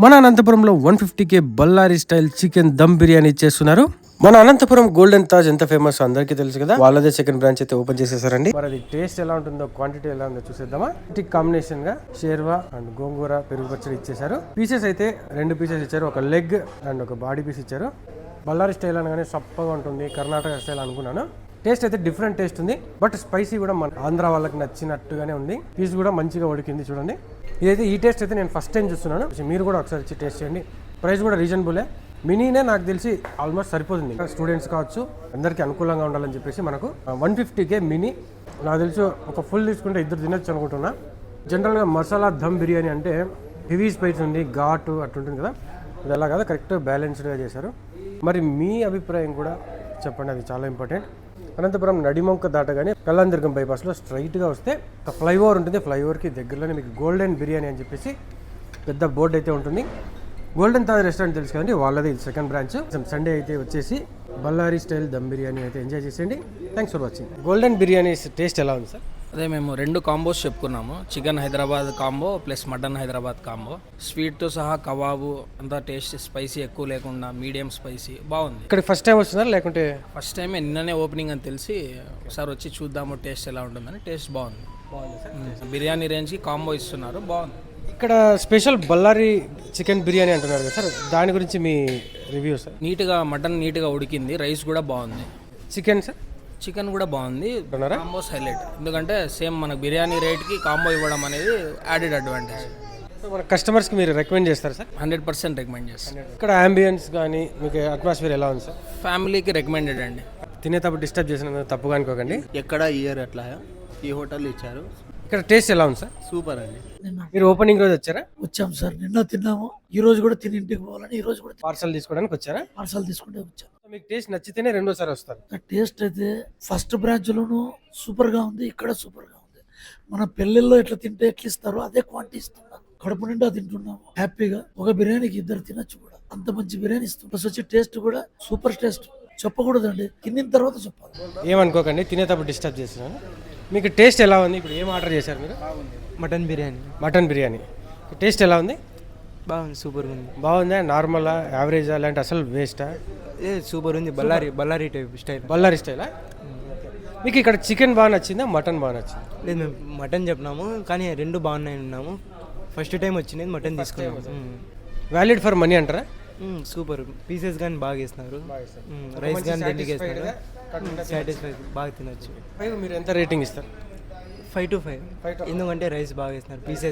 మన అనంతపురంలో 150K Bellary style chicken dum biryani ఇచ్చేస్తున్నారు. మన అనంతపురం గోల్డెన్ తాజ్ ఎంత ఫేమస్ అందరికీ తెలుసు కదా. వాళ్ళదే సెకండ్ బ్రాంచ్ అయితే ఓపెన్ చేసేసారండి. మరి అది టేస్ట్ ఎలా ఉంటుందో, క్వాంటిటీ ఎలా ఉందో చూసేద్దామా. టిక్ కాంబినేషన్ గా షేర్వా అండ్ గోంగూర పెరుగు పచ్చడి ఇచ్చేసారు. పీసెస్ అయితే 2 పీసెస్ ఇచ్చారు, ఒక లెగ్ అండ్ ఒక బాడీ పీస్ ఇచ్చారు. బల్లారి స్టైల్ అనగానే సప్పగా ఉంటుంది, కర్ణాటక స్టైల్ అనుకున్నాను. టేస్ట్ అయితే డిఫరెంట్ టేస్ట్ ఉంది, బట్ స్పైసీ కూడా మన ఆంధ్ర వాళ్ళకి నచ్చినట్టుగానే ఉంది. పీస్ కూడా మంచిగా ఉడికింది చూడండి. ఇదైతే ఈ టేస్ట్ అయితే నేను ఫస్ట్ టైం చూస్తున్నాను. మీరు కూడా ఒకసారి వచ్చి టేస్ట్ చేయండి. ప్రైస్ కూడా రీజనబులే. మినీనే నాకు తెలిసి ఆల్మోస్ట్ సరిపోతుంది. స్టూడెంట్స్ కావచ్చు, అందరికీ అనుకూలంగా ఉండాలని చెప్పేసి మనకు 150K మినీ. నాకు తెలిసి ఒక ఫుల్ తీసుకుంటే 2 తినొచ్చు అనుకుంటున్నా. జనరల్గా మసాలా దమ్ బిర్యానీ అంటే హెవీ స్పైస్ ఉంది, ఘాటు అట్లుంటుంది కదా. ఇది అలా కదా, కరెక్ట్ బ్యాలెన్స్డ్గా చేశారు. మరి మీ అభిప్రాయం కూడా చెప్పండి, అది చాలా ఇంపార్టెంట్. అనంతపురం నడిమంక దాటగానే కళ్యాణదుర్గం బైపాస్లో స్ట్రైట్గా వస్తే ఒక ఫ్లైఓవర్ ఉంటుంది. ఫ్లైఓవర్కి దగ్గరలోనే మీకు గోల్డెన్ బిర్యానీ అని చెప్పేసి పెద్ద బోర్డు అయితే ఉంటుంది. గోల్డెన్ తాజ్ రెస్టారెంట్ తెలుసు కదండి, వాళ్ళది సెకండ్ బ్రాంచ్. సండే అయితే వచ్చేసి బల్లారి స్టైల్ దమ్ బిర్యానీ అయితే ఎంజాయ్ చేసేయండి. Thanks for watching. Golden biryani taste ఎలా ఉంది సార్? అదే మేము 2 కాంబోస్ చెప్పుకున్నాము. Chicken Hyderabad combo plus mutton Hyderabad combo. స్వీట్తో సహా కబాబు అంతా టేస్ట్ స్పైసీ ఎక్కువ లేకుండా మీడియం స్పైసీ బాగుంది. ఇక్కడ ఫస్ట్ టైం వస్తున్నారు లేకుంటే? ఫస్ట్ టైమే, నిన్ననే ఓపెనింగ్ అని తెలిసి ఒకసారి వచ్చి చూద్దాము టేస్ట్ ఎలా ఉంటుందని. టేస్ట్ బాగుంది. బిర్యానీ రేంజ్కి కాంబో ఇస్తున్నారు, బాగుంది. ఇక్కడ స్పెషల్ బల్లారి చికెన్ బిర్యానీ అంటున్నారు కదా సార్, దాని గురించి మీ రివ్యూ సార్? మటన్ నీట్గా ఉడికింది, రైస్ కూడా బాగుంది. Chicken sir? చికెన్ కూడా బాగుంది. కాంబోస్ హైలైట్, ఎందుకంటే సేమ్ మనకు బిర్యానీ రేట్కి కాంబో ఇవ్వడం అనేది యాడెడ్ అడ్వాంటేజ్. మన కస్టమర్స్కి మీరు రికమెండ్ చేస్తారు సార్? 100% రికమెండ్ చేస్తాను. ఇక్కడ అంబియన్స్ కానీ మీకు అట్మాస్ఫియర్ ఎలా ఉంది సార్? ఫ్యామిలీకి రికమెండెడ్ అండి. తినేటప్పుడు డిస్టర్బ్ చేసిన తప్పుగా అనుకోకండి. ఎక్కడ ఇయర్ అట్లా ఈ హోటల్ ఇచ్చారు. ఇక్కడ టేస్ట్ ఎలా ఉంది సార్? సూపర్ అండి. మీరు ఓపెనింగ్ రోజు వచ్చారా? వచ్చాం సార్, నిన్న తిన్నాము. ఈ రోజు కూడా తిని ఇంటికి పోవాలని ఈ రోజు కూడా పార్సల్ తీసుకోవడానికి వచ్చారా? పార్సల్ తీసుకుంటే వచ్చాం. మీకు టేస్ట్ నచ్చితేనే రెండోసారి వస్తారు. టేస్ట్ అయితే ఫస్ట్ బ్రాంచ్ లోను సూపర్ గా ఉంది, ఇక్కడ సూపర్ గా ఉంది. మన పెళ్లిల్లో ఎట్లా తింటే ఎట్లా ఇస్తారో అదే క్వాంటిటీ ఇస్తున్నారు. కడుపు నిండా తింటున్నాము హ్యాపీగా. ఒక బిర్యానీకి 2 తినొచ్చు కూడా, అంత మంచి బిర్యానీ ఇస్తుంది. ప్లస్ వచ్చి టేస్ట్ కూడా సూపర్ టేస్ట్. చెప్పకూడదండి, తిన్న తర్వాత చెప్పాలి. ఏమనుకోకండి, తినేటప్పుడు డిస్టర్బ్ చేస్తున్నాను. మీకు టేస్ట్ ఎలా ఉంది? ఇప్పుడు ఏం ఆర్డర్ చేశారు మీరు? Mutton biryani. Mutton biryani taste ఎలా ఉంది? బాగుంది, సూపర్ ఉంది. బాగుందా? నార్మలా, యావరేజా, లేదంటే అసలు వేస్టా? ఏ సూపర్ ఉంది. Ballari type style. బల్లారి స్టైలా? మీకు ఇక్కడ చికెన్ బాగా నచ్చిందా, మటన్ బాగా నచ్చిందా? లేదు, మేము మటన్ చెప్పినాము కానీ 2 బాగున్నాయి ఉన్నాము. ఫస్ట్ టైం వచ్చినది మటన్ తీసుకున్నాము. వ్యాలిడ్ ఫర్ మనీ అంటారా? సూపర్. పీసెస్ కానీ బాగా వేస్తున్నారు, రైస్ కానీ దండిగా వేస్తున్నారు. సాటిస్ఫై, బాగా తినొచ్చు. మీరు ఎంత రేటింగ్ ఇస్తారు? 5 to 5, ఎందుకంటే రైస్ బాగా వేస్తున్నారు, పీసెస్